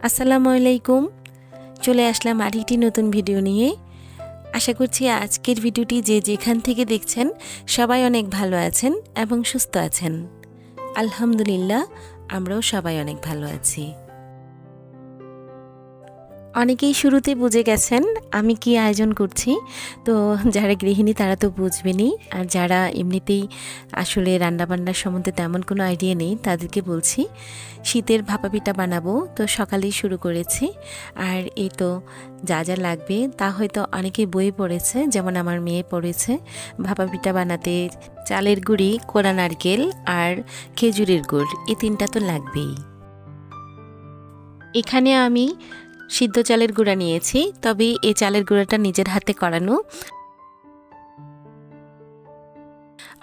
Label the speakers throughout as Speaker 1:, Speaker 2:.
Speaker 1: আসসালামু আলাইকুম। চলে আসলাম আরেকটি নতুন ভিডিও নিয়ে। আশা করছি আজকের ভিডিওটি যে যেখান থেকে দেখছেন সবাই অনেক ভালো আছেন এবং সুস্থ আছেন। আলহামদুলিল্লাহ, আমরাও সবাই অনেক ভালো আছি। অনেকেই শুরুতে বুঝে গেছেন আমি কি আয়োজন করছি। তো যারা গৃহিণী তারা তো বুঝবেনই, আর যারা এমনিতেই আসলে রান্নাবান্নার সম্বন্ধে তেমন কোনো আইডিয়া নেই তাদেরকে বলছি, শীতের ভাপা পিঠা বানাবো। তো সকালেই শুরু করেছি। আর এই তো যা যা লাগবে তা হয়তো অনেকেই বই পড়েছে, যেমন আমার মেয়ে পড়েছে। ভাপা পিঠা বানাতে চালের গুঁড়ি, কোরা নারকেল আর খেজুরের গুড়, এই তিনটা তো লাগবেই। এখানে আমি সিদ্ধ চালের গুঁড়া নিয়েছি, তবে এই চালের গুঁড়াটা নিজের হাতে করানো।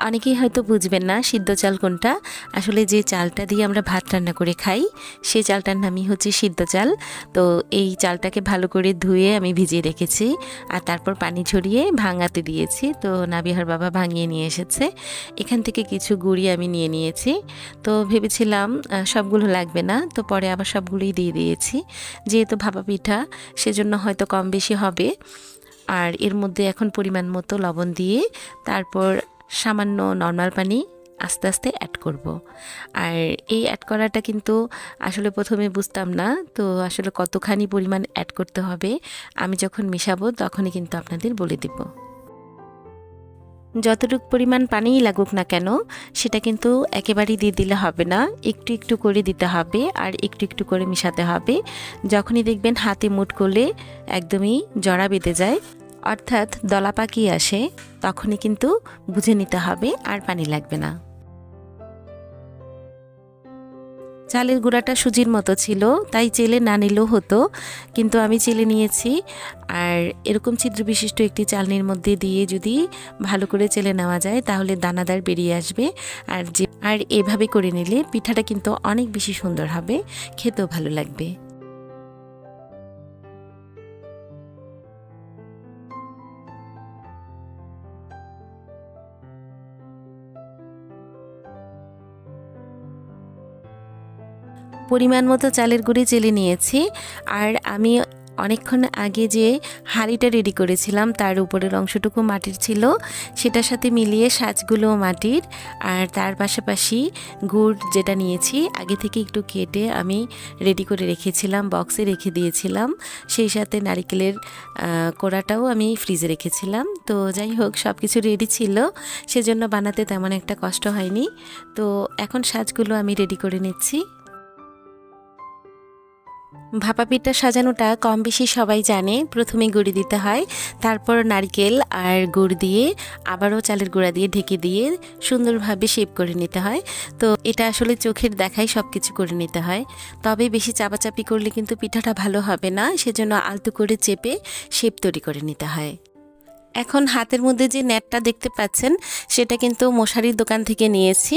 Speaker 1: অনেকেই হয়তো বুঝবেন না সিদ্ধ চাল কোনটা। আসলে যে চালটা দিয়ে আমরা ভাত রান্না করে খাই সেই চালটার নামই হচ্ছে সিদ্ধ চাল। তো এই চালটাকে ভালো করে ধুয়ে আমি ভিজিয়ে রেখেছি, আর তারপর পানি ঝরিয়ে ভাঙাতে দিয়েছি। তো নাবিহার বাবা ভাঙিয়ে নিয়ে এসেছে। এখান থেকে কিছু গুঁড়ি আমি নিয়ে নিয়েছি। তো ভেবেছিলাম সবগুলো লাগবে না, তো পরে আবার সবগুলোই দিয়ে দিয়েছি। যেহেতু ভাপা পিঠা সেজন্য হয়তো কম বেশি হবে। আর এর মধ্যে এখন পরিমাণ মতো লবণ দিয়ে তারপর সামান্য নর্মাল পানি আস্তে আস্তে অ্যাড করব। আর এই অ্যাড করাটা কিন্তু আসলে প্রথমে বুঝতাম না, তো আসলে কতখানি পরিমাণ অ্যাড করতে হবে আমি যখন মেশাবো তখনই কিন্তু আপনাদের বলে দেব। যতটুকু পরিমাণ পানিই লাগুক না কেন সেটা কিন্তু একেবারেই দিয়ে দিলে হবে না, একটু একটু করে দিতে হবে আর একটু একটু করে মেশাতে হবে। যখনই দেখবেন হাতে মুঠ করলে একদমই জড়া বেঁধে যায়, অর্থাৎ দলা পাকিয়ে আসে, তখনই কিন্তু বুঝে নিতে হবে আর পানি লাগবে না। চালের গুঁড়াটা সুজির মতো ছিল, তাই চেলে না নিলেও হতো, কিন্তু আমি চেলে নিয়েছি। আর এরকম ছিদ্র বিশিষ্ট একটি চালনির মধ্যে দিয়ে যদি ভালো করে চেলে নেওয়া যায় তাহলে দানাদার বেরিয়ে আসবে। আর এভাবে করে নিলে পিঠাটা কিন্তু অনেক বেশি সুন্দর হবে, খেতেও ভালো লাগবে। পরিমাণ মতো চালের গুঁড়ি চেলে নিয়েছি। আর আমি অনেকক্ষণ আগে যে হাঁড়িটা রেডি করেছিলাম তার উপরের অংশটুকু মাটির ছিল, সেটার সাথে মিলিয়ে সাজগুলো মাটির। আর তার পাশাপাশি গুড় যেটা নিয়েছি আগে থেকে একটু কেটে আমি রেডি করে রেখেছিলাম, বক্সে রেখে দিয়েছিলাম। সেই সাথে নারকেলের কোড়াটাও আমি ফ্রিজে রেখেছিলাম। তো যাই হোক, সব কিছু রেডি ছিল, সেজন্য বানাতে তেমন একটা কষ্ট হয়নি। তো এখন সাজগুলো আমি রেডি করে নিচ্ছি। ভাপা পিঠা সাজানোটা কম বেশি সবাই জানে। প্রথমে গুঁড়ি দিতে হয়, তারপর নারকেল আর গুড় দিয়ে আবারও চালের গুঁড়া দিয়ে ঢেকে দিয়ে সুন্দরভাবে শেপ করে নিতে হয়। তো এটা আসলে চোখের দেখাই সব কিছু করে নিতে হয়, তবে বেশি চাপাচাপি করলে কিন্তু পিঠাটা ভালো হবে না, সেজন্য আলতো করে চেপে শেপ তৈরি করে নিতে হয়। এখন হাতের মধ্যে যে নেটটা দেখতে পাচ্ছেন সেটা কিন্তু মশারির দোকান থেকে নিয়েছি।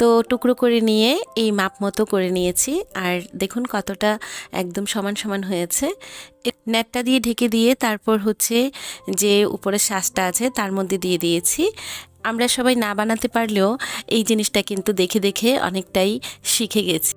Speaker 1: তো টুকরো করে নিয়ে এই মাপ মতো করে নিয়েছি, আর দেখুন কতটা একদম সমান সমান হয়েছে। নেটটা দিয়ে ঢেকে দিয়ে তারপর হচ্ছে যে উপরে শ্বাসটা আছে তার মধ্যে দিয়ে দিয়েছি। আমরা সবাই না বানাতে পারলেও এই জিনিসটা কিন্তু দেখে দেখে অনেকটাই শিখে গেছি।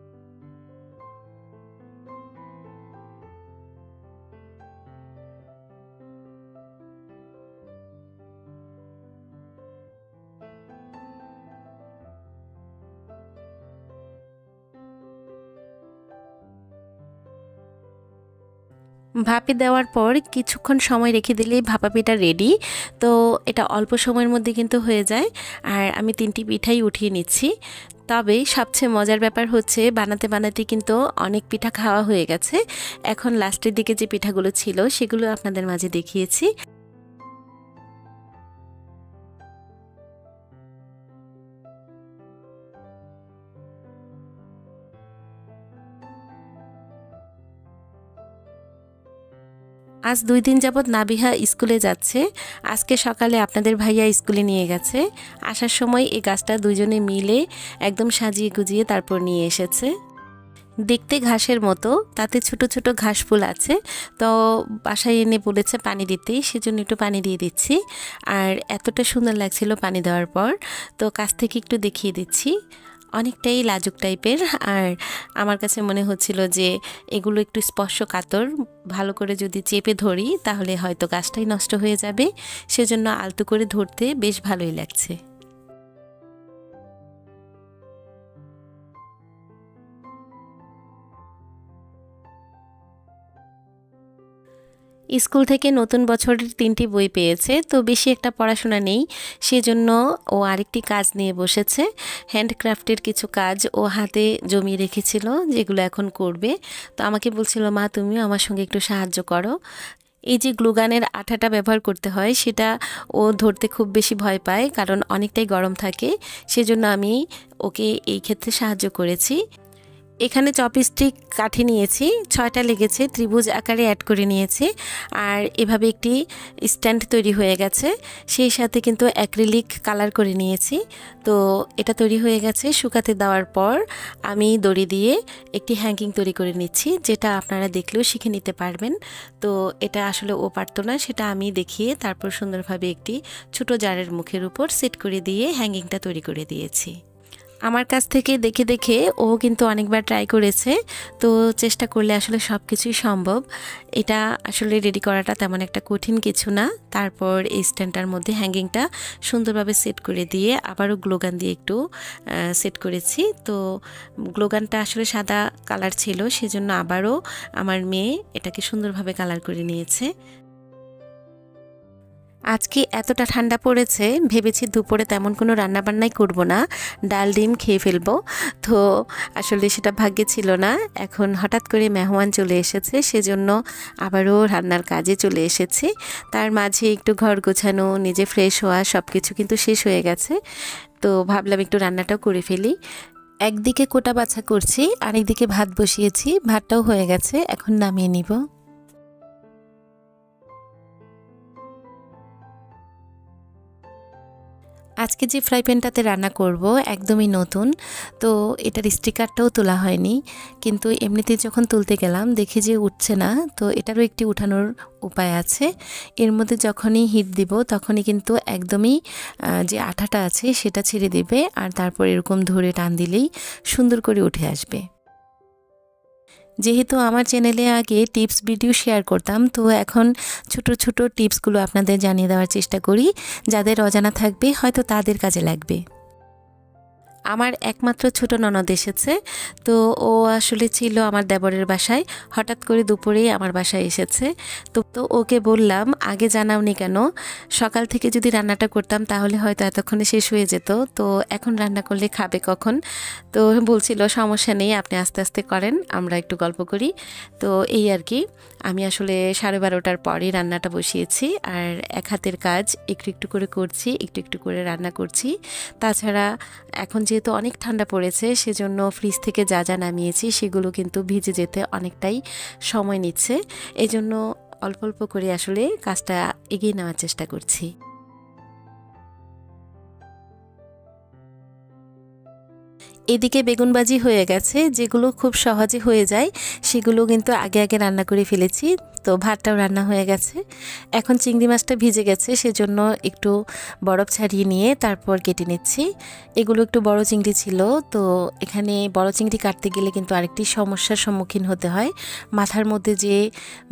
Speaker 1: ভাপে দেওয়ার পর কিছুক্ষণ সময় রেখে দিলেই ভাপা পিঠা রেডি। তো এটা অল্প সময়ের মধ্যে কিন্তু হয়ে যায়। আর আমি 3টি পিঠাই উঠিয়ে নিচ্ছি। তবে সবচেয়ে মজার ব্যাপার হচ্ছে বানাতে বানাতে কিন্তু অনেক পিঠা খাওয়া হয়ে গেছে। এখন লাস্টের দিকে যে পিঠাগুলো ছিল সেগুলো আপনাদের মাঝে দেখিয়েছি। আজ 2 দিন যাবৎ নাবিহা স্কুলে যাচ্ছে। আজকে সকালে আপনাদের ভাইয়া স্কুলে নিয়ে গেছে। আসার সময় এই গাছটা দুজনে মিলে একদম সাজিয়ে গুজিয়ে তারপর নিয়ে এসেছে। দেখতে ঘাসের মতো, তাতে ছোট ছোট ঘাস ফুল আছে। তো বাসায় এনে বলেছে পানি দিতে, সেজন্য একটু পানি দিয়ে দিচ্ছি। আর এতটা সুন্দর লাগছিল পানি দেওয়ার পর, তো কাছ থেকে একটু দেখিয়ে দিচ্ছি। অনেকটাই লাজুক টাইপের। আর আমার কাছে মনে হচ্ছিল যে এগুলো একটু স্পর্শকাতর, ভালো করে যদি চেপে ধরি তাহলে হয়তো গাছটাই নষ্ট হয়ে যাবে, সেজন্য আলতো করে ধরতে বেশ ভালোই লাগছে। স্কুল থেকে নতুন বছরের 3টি বই পেয়েছে, তো বেশি একটা পড়াশোনা নেই, সেজন্য ও আরেকটি কাজ নিয়ে বসেছে। হ্যান্ডক্রাফটের কিছু কাজ ও হাতে জমিয়ে রেখেছিল, যেগুলো এখন করবে। তো আমাকে বলছিল, মা তুমিও আমার সঙ্গে একটু সাহায্য করো। এই যে গ্লুগানের আঠাটা ব্যবহার করতে হয়, সেটা ও ধরতে খুব বেশি ভয় পায়, কারণ অনেকটাই গরম থাকে, সেজন্য আমি ওকে এই ক্ষেত্রে সাহায্য করেছি। এখানে চপস্টিক কাঠি নিয়েছি, 6টা লেগেছে, ত্রিভুজ আকারে অ্যাড করে নিয়েছি। আর এভাবে একটি স্ট্যান্ড তৈরি হয়ে গেছে, সেই সাথে কিন্তু অ্যাক্রিলিক কালার করে নিয়েছি। তো এটা তৈরি হয়ে গেছে। শুকাতে দেওয়ার পর আমি দড়ি দিয়ে একটি হ্যাঙ্গিং তৈরি করে নিচ্ছি, যেটা আপনারা দেখলেও শিখে নিতে পারবেন। তো এটা আসলে ও পারতো না, সেটা আমি দেখিয়ে তারপর সুন্দরভাবে একটি ছোট জারের মুখের উপর সেট করে দিয়ে হ্যাঙ্গিংটা তৈরি করে দিয়েছি। আমার কাছ থেকে দেখে দেখে ও কিন্তু অনেকবার ট্রাই করেছে। তো চেষ্টা করলে আসলে সব কিছুই সম্ভব। এটা আসলে রেডি করাটা তেমন একটা কঠিন কিছু না। তারপর এই স্ট্যান্ডটার মধ্যে হ্যাঙ্গিংটা সুন্দরভাবে সেট করে দিয়ে আবারও গ্লোগান দিয়ে একটু সেট করেছি। তো গ্লোগানটা আসলে সাদা কালার ছিল, সেজন্য আবারও আমার মেয়ে এটাকে সুন্দরভাবে কালার করে নিয়েছে। আজকে এতটা ঠান্ডা পড়েছে, ভেবেছি দুপুরে তেমন কোনো রান্নাবান্নাই করব না, ডাল ডিম খেয়ে ফেলবো। তো আসলে সেটা ভাগ্যে ছিল না। এখন হঠাৎ করে মেহমান চলে এসেছে, সেজন্য আবারও রান্নার কাজে চলে এসেছি। তার মাঝে একটু ঘর গোছানো, নিজে ফ্রেশ হওয়া, সব কিছু কিন্তু শেষ হয়ে গেছে। তো ভাবলাম একটু রান্নাটাও করে ফেলি। একদিকে কোটা বাছা করছি, আরেকদিকে ভাত বসিয়েছি, ভাতটাও হয়ে গেছে, এখন নামিয়ে নিব। আজকে যে ফ্রাই প্যানটাতে রান্না করব একদমই নতুন, তো এটার স্টিকারটাও তোলা হয়নি, কিন্তু এমনিতে যখন তুলতে গেলাম দেখি যে উঠছে না। তো এটারও একটি উঠানোর উপায় আছে। এর মধ্যে যখনই হিট দিব তখনই কিন্তু একদমই যে আঠাটা আছে সেটা ছেড়ে দিবে, আর তারপর এরকম ধরে টান দিলেই সুন্দর করে উঠে আসবে। যেহেতু আমার চ্যানেলে আগে টিপস ভিডিও শেয়ার করতাম, তো এখন ছোট ছোট টিপসগুলো আপনাদের জানিয়ে দেওয়ার চেষ্টা করি, যাদের অজানা থাকবে হয়তো তাদের কাজে লাগবে। আমার একমাত্র ছোট ননদ এসেছে। তো ও আসলে ছিল আমার দেবরের বাসায়, হঠাৎ করে দুপুরেই আমার বাসায় এসেছে। তো ওকে বললাম, আগে জানাওনি কেন? সকাল থেকে যদি রান্নাটা করতাম তাহলে হয়তো এতক্ষণে শেষ হয়ে যেত, তো এখন রান্না করলে খাবে কখন? তো বলছিল সমস্যা নেই, আপনি আস্তে আস্তে করেন, আমরা একটু গল্প করি। তো এই আর কি। আমি আসলে 12:30টার পরই রান্নাটা বসিয়েছি, আর এক হাতের কাজ একটু একটু করে করছি, একটু একটু করে রান্না করছি। তাছাড়া এখন যেহেতু অনেক ঠান্ডা পড়েছে, সেজন্য ফ্রিজ থেকে যা যা নামিয়েছি সেগুলো কিন্তু ভিজে যেতে অনেকটাই সময় নিচ্ছে। এই জন্য অল্প অল্প করে আসলে কাজটা এগিয়ে নেওয়ার চেষ্টা করছি। এদিকে বেগুন ভাজি হয়ে গেছে, যেগুলো খুব সহজে হয়ে যায় সেগুলো কিন্তু আগে আগে রান্না করে ফেলেছি। তো ভাতটাও রান্না হয়ে গেছে। এখন চিংড়ি মাছটা ভিজে গেছে, সেজন্য একটু বরফ ছাড়িয়ে নিয়ে তারপর কেটে নিচ্ছি। এগুলো একটু বড় চিংড়ি ছিল, তো এখানে বড় চিংড়ি কাটতে গেলে কিন্তু আরেকটি সমস্যার সম্মুখীন হতে হয়। মাথার মধ্যে যে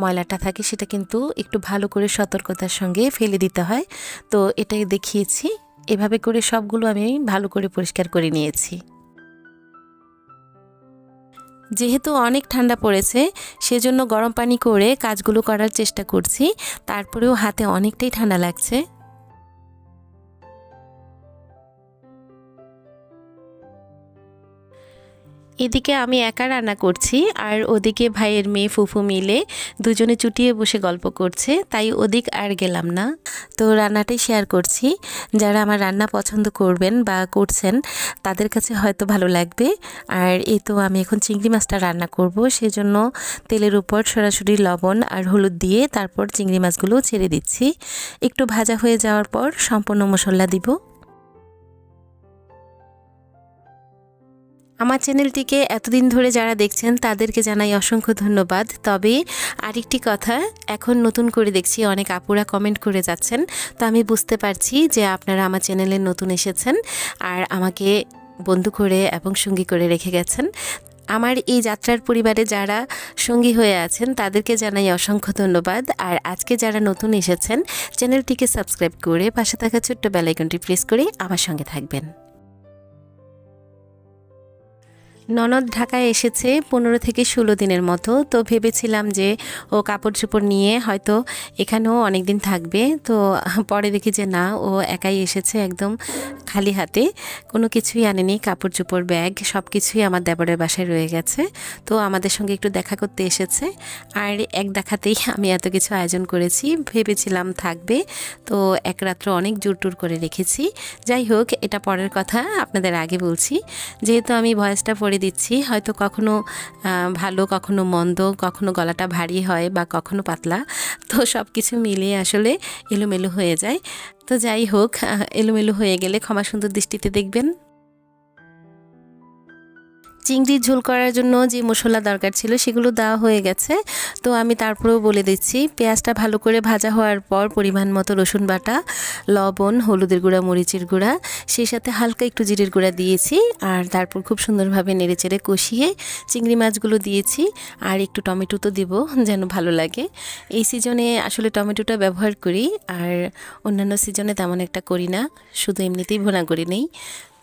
Speaker 1: ময়লাটা থাকে সেটা কিন্তু একটু ভালো করে সতর্কতার সঙ্গে ফেলে দিতে হয়। তো এটাই দেখিয়েছি, এভাবে করে সবগুলো আমি ভালো করে পরিষ্কার করে নিয়েছি। যেহেতু অনেক ঠান্ডা পড়েছে, সেজন্য গরম পানি করে কাজগুলো করার চেষ্টা করছি, তারপরেও হাতে অনেকটাই ঠান্ডা লাগছে। এদিকে আমি একা রান্না করছি, আর ওদিকে ভাইয়ের মেয়ে ফুফু মিলে দুজনে চুটিয়ে বসে গল্প করছে, তাই ওদিক আর গেলাম না। তো রান্নাটাই শেয়ার করছি, যারা আমার রান্না পছন্দ করবেন বা করছেন তাদের কাছে হয়তো ভালো লাগবে। আর এই তো আমি এখন চিংড়ি মাছটা রান্না করব, সেজন্য তেলের উপর সরাসরি লবণ আর হলুদ দিয়ে তারপর চিংড়ি মাছগুলো ছেড়ে দিচ্ছি। একটু ভাজা হয়ে যাওয়ার পর সম্পূর্ণ মশলা দিব। আমার চ্যানেলটিকে এতদিন ধরে যারা দেখছেন তাদেরকে জানাই অসংখ্য ধন্যবাদ। তবে আরেকটি কথা, এখন নতুন করে দেখছি অনেক আপুরা কমেন্ট করে যাচ্ছেন, তো আমি বুঝতে পারছি যে আপনারা আমার চ্যানেলে নতুন এসেছেন আর আমাকে বন্ধু করে এবং সঙ্গী করে রেখে গেছেন। আমার এই যাত্রার পরিবারে যারা সঙ্গী হয়ে আছেন তাদেরকে জানাই অসংখ্য ধন্যবাদ। আর আজকে যারা নতুন এসেছেন চ্যানেলটিকে সাবস্ক্রাইব করে পাশে থাকা ছোট্ট বেল আইকনটি প্রেস করে আমার সঙ্গে থাকবেন। ননদ ঢাকায় এসেছে 15 থেকে 16 দিনের মতো। তো ভেবেছিলাম যে ও কাপড় চোপড় নিয়ে হয়তো এখানেও অনেক দিন থাকবে, তো পরে দেখি যে না, ও একাই এসেছে একদম খালি হাতে, কোনো কিছুই আনেনি, কাপড় চোপড় ব্যাগ সব কিছুই আমার দেবরের বাসায় রয়ে গেছে। তো আমাদের সঙ্গে একটু দেখা করতে এসেছে, আর এক দেখাতেই আমি এত কিছু আয়োজন করেছি, ভেবেছিলাম থাকবে, তো এক রাত্র অনেক জোর টুর করে রেখেছি। যাই হোক, এটা পরের কথা, আপনাদের আগে বলছি, যেহেতু আমি ভয়েসটা পড়ে দিচ্ছি, হয়তো কখনো ভালো, কখনো মন্দ, কখনো গলাটা ভারী হয় বা কখনো পাতলা, তো সব কিছু মিলিয়ে আসলে এলোমেলো হয়ে যায়। তো যাই হোক, এলোমেলো হয়ে গেলে ক্ষমা সুন্দর দৃষ্টিতে দেখবেন। চিংড়ির ঝোল করার জন্য যে মশলা দরকার ছিল সেগুলো দেওয়া হয়ে গেছে। তো আমি তারপরেও বলে দিচ্ছি, পেঁয়াজটা ভালো করে ভাজা হওয়ার পর পরিমাণ মতো রসুন বাটা, লবণ, হলুদের গুঁড়া, মরিচের গুঁড়া, সেই সাথে হালকা একটু জিরের গুঁড়া দিয়েছি। আর তারপর খুব সুন্দরভাবে নেড়েচেড়ে কষিয়ে চিংড়ি মাছগুলো দিয়েছি। আর একটু টমেটো তো দেব, যেন ভালো লাগে। এই সিজনে আসলে টমেটোটা ব্যবহার করি, আর অন্যান্য সিজনে তেমন একটা করি না, শুধু এমনিতেই ভুনা করি নেই।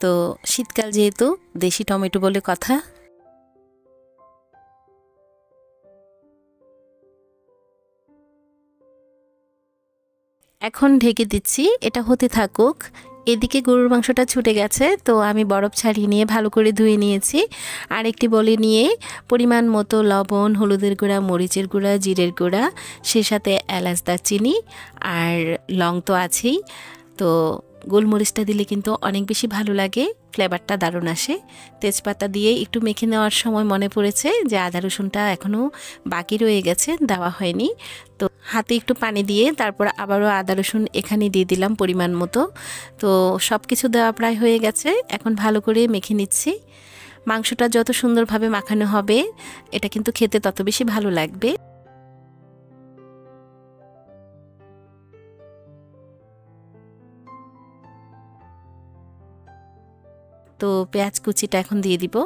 Speaker 1: তো শীতকাল যেহেতু দেশি টমেটো বলে কথা। এখন ঢেকে দিচ্ছি, এটা হতে থাকুক। এদিকে গরুর মাংসটা ছুটে গেছে, তো আমি বরফ ছাড়িয়ে নিয়ে ভালো করে ধুয়ে নিয়েছি। আর একটি বলে নিয়ে পরিমাণ মতো লবণ, হলুদের গুঁড়া, মরিচের গুঁড়া, জিরের গুঁড়া, সে সাথে এলাচ, দারচিনি আর লং তো আছেই, তো গোলমরিচটা দিলে কিন্তু অনেক বেশি ভালো লাগে, ফ্লেভারটা দারুণ আসে। তেজপাতা দিয়ে একটু মেখে নেওয়ার সময় মনে পড়েছে যে আদা রসুনটা এখনও বাকি রয়ে গেছে, দেওয়া হয়নি। তো হাতে একটু পানি দিয়ে তারপর আবারও আদা রসুন এখানে দিয়ে দিলাম পরিমাণ মতো। তো সব কিছু দেওয়া প্রায় হয়ে গেছে, এখন ভালো করে মেখে নিচ্ছি। মাংসটা যত সুন্দরভাবে মাখানো হবে এটা কিন্তু খেতে তত বেশি ভালো লাগবে। তো পেঁয়াজ কুচিটা এখন দিয়ে দিব,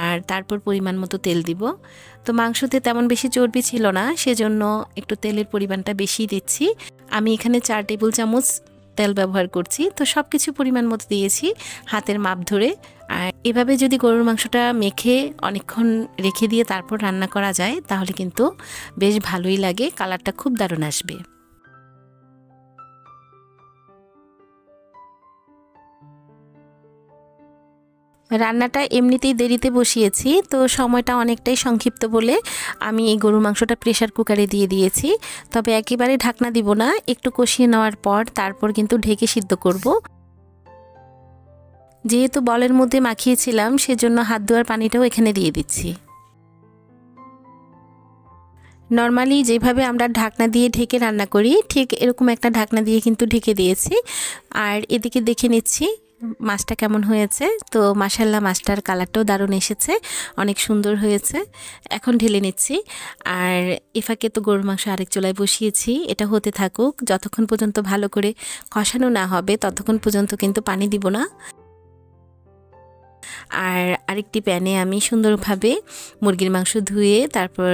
Speaker 1: আর তারপর পরিমাণ মতো তেল দিব। তো মাংসতে তেমন বেশি চর্বি ছিল না, সেজন্য একটু তেলের পরিমাণটা বেশি দিচ্ছি। আমি এখানে 4 টেবিল চামচ তেল ব্যবহার করছি। তো সব কিছু পরিমাণ মতো দিয়েছি হাতের মাপ ধরে। আর এভাবে যদি গরুর মাংসটা মেখে অনেকক্ষণ রেখে দিয়ে তারপর রান্না করা যায় তাহলে কিন্তু বেশ ভালোই লাগে, কালারটা খুব দারুণ আসবে। রান্নাটা এমনিতেই দেরিতে বসিয়েছি, তো সময়টা অনেকটাই সংক্ষিপ্ত বলে আমি এই গরুর মাংসটা প্রেসার কুকারে দিয়ে দিয়েছি। তবে একেবারে ঢাকনা দিব না, একটু কষিয়ে নেওয়ার পর তারপর কিন্তু ঢেকে সিদ্ধ করব। যেহেতু বলের মধ্যে মাখিয়েছিলাম সেজন্য হাত ধোয়ার পানিটাও এখানে দিয়ে দিচ্ছি। নর্মালি যেভাবে আমরা ঢাকনা দিয়ে ঢেকে রান্না করি ঠিক এরকম একটা ঢাকনা দিয়ে কিন্তু ঢেকে দিয়েছি। আর এদিকে দেখে নিচ্ছি মাছটা কেমন হয়েছে। তো মাশাল্লাহ, মাছটার কালারটাও দারুণ এসেছে, অনেক সুন্দর হয়েছে। এখন ঢেলে নিচ্ছি। আর এফাকে তো গরুর মাংস আরেক চুলায় বসিয়েছি, এটা হতে থাকুক। যতক্ষণ পর্যন্ত ভালো করে কষানো না হবে ততক্ষণ পর্যন্ত কিন্তু পানি দিব না। আর আরেকটি প্যানে আমি সুন্দরভাবে মুরগির মাংস ধুয়ে তারপর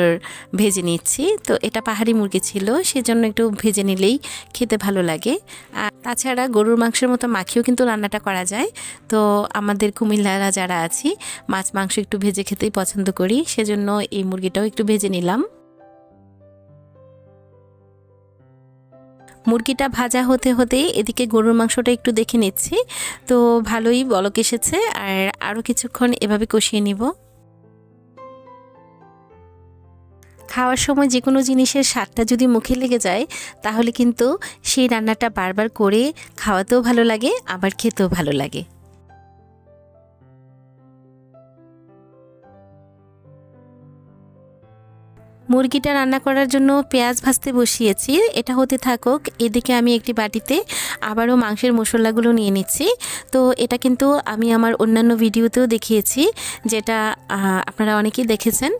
Speaker 1: ভেজে নিচ্ছি। তো এটা পাহাড়ি মুরগি ছিল, সেজন্য একটু ভেজে নিলেই খেতে ভালো লাগে। আর তাছাড়া গরুর মাংসের মতো মাখিয়েও কিন্তু রান্নাটা করা যায়। তো আমাদের কুমিল্লারা যারা আছি মাছ মাংস একটু ভেজে খেতেই পছন্দ করি, সেজন্য এই মুরগিটাও একটু ভেজে নিলাম। মুরগিটা ভাজা হতে হতে এদিকে গরুর মাংসটা একটু দেখে নিচ্ছি। তো ভালোই বলক এসেছে, আর আরও কিছুক্ষণ এভাবে কষিয়ে নিব। খাওয়ার সময় যে কোনো জিনিসের স্বাদটা যদি মুখে লেগে যায় তাহলে কিন্তু সেই রান্নাটা বারবার করে খাওয়াতেও ভালো লাগে, আবার খেতেও ভালো লাগে। মুরগিটা রান্না করার জন্য পেঁয়াজ ভাজতে বসিয়েছি, এটা হতে থাকুক। এদিকে আমি একটি বাটিতে আবারও মাংসের মশলাগুলো নিয়ে নিচ্ছি। তো এটা কিন্তু আমি আমার অন্যান্য ভিডিওতেও দেখিয়েছি, যেটা আপনারা অনেকেই দেখেছেন।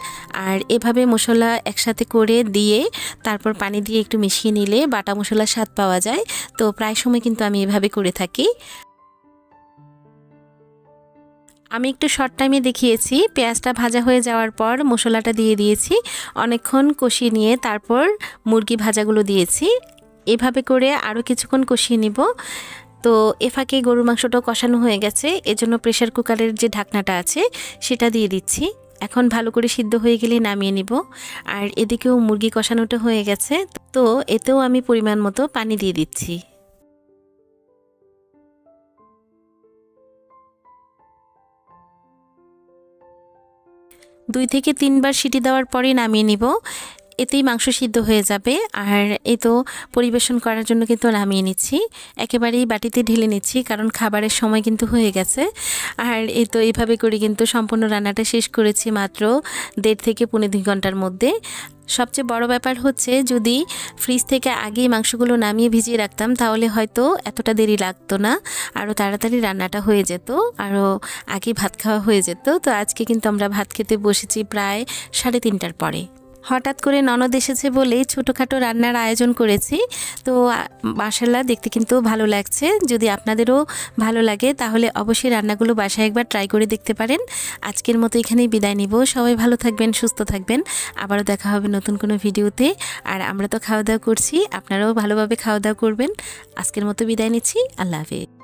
Speaker 1: আর এভাবে মশলা একসাথে করে দিয়ে তারপর পানি দিয়ে একটু মিশিয়ে নিলে বাটা মশলার স্বাদ পাওয়া যায়। তো প্রায় সময় কিন্তু আমি এভাবে করে থাকি। আমি একটু শর্ট টাইমে দেখিয়েছি। পেঁয়াজটা ভাজা হয়ে যাওয়ার পর মশলাটা দিয়ে দিয়েছি, অনেকক্ষণ কষিয়ে নিয়ে তারপর মুরগি ভাজাগুলো দিয়েছি। এভাবে করে আরও কিছুক্ষণ কষিয়ে নিব। তো এ ফাঁকে গরুর মাংসটাও কষানো হয়ে গেছে, এজন্য প্রেশার কুকারের যে ঢাকনাটা আছে সেটা দিয়ে দিচ্ছি। এখন ভালো করে সিদ্ধ হয়ে গেলে নামিয়ে নিব। আর এদিকেও মুরগি কষানোটা হয়ে গেছে, তো এতেও আমি পরিমাণ মতো পানি দিয়ে দিচ্ছি। 2 থেকে 3 বার সিটি দেওয়ার পরে নামিয়ে নিব। এতেই মাংস সিদ্ধ হয়ে যাবে। আর এই তো পরিবেশন করার জন্য কিন্তু নামিয়ে নিচ্ছি, একেবারেই বাটিতে ঢেলে নিচ্ছি, কারণ খাবারের সময় কিন্তু হয়ে গেছে। আর এই তো এইভাবে করে কিন্তু সম্পূর্ণ রান্নাটা শেষ করেছি মাত্র 1.5 থেকে 2.5 ঘন্টার মধ্যে। সবচেয়ে বড় ব্যাপার হচ্ছে, যদি ফ্রিজ থেকে আগেই মাংসগুলো নামিয়ে ভিজিয়ে রাখতাম তাহলে হয়তো এতটা দেরি লাগতো না, আরও তাড়াতাড়ি রান্নাটা হয়ে যেত, আরও আগে ভাত খাওয়া হয়ে যেত। তো আজকে কিন্তু আমরা ভাত খেতে বসেছি প্রায় 3:30টার পরে। হঠাৎ করে ননদ এসেছে বলেই ছোটোখাটো রান্নার আয়োজন করেছি। তো মাশাআল্লাহ দেখতে কিন্তু ভালো লাগছে। যদি আপনাদেরও ভালো লাগে তাহলে অবশ্যই রান্নাগুলো বাসায় একবার ট্রাই করে দেখতে পারেন। আজকের মতো এখানেই বিদায় নিব। সবাই ভালো থাকবেন, সুস্থ থাকবেন। আবারও দেখা হবে নতুন কোনো ভিডিওতে। আর আমরা তো খাওয়া দাওয়া করছি, আপনারাও ভালোভাবে খাওয়া দাওয়া করবেন। আজকের মতো বিদায় নিচ্ছি। আল্লাহ হাফেজ।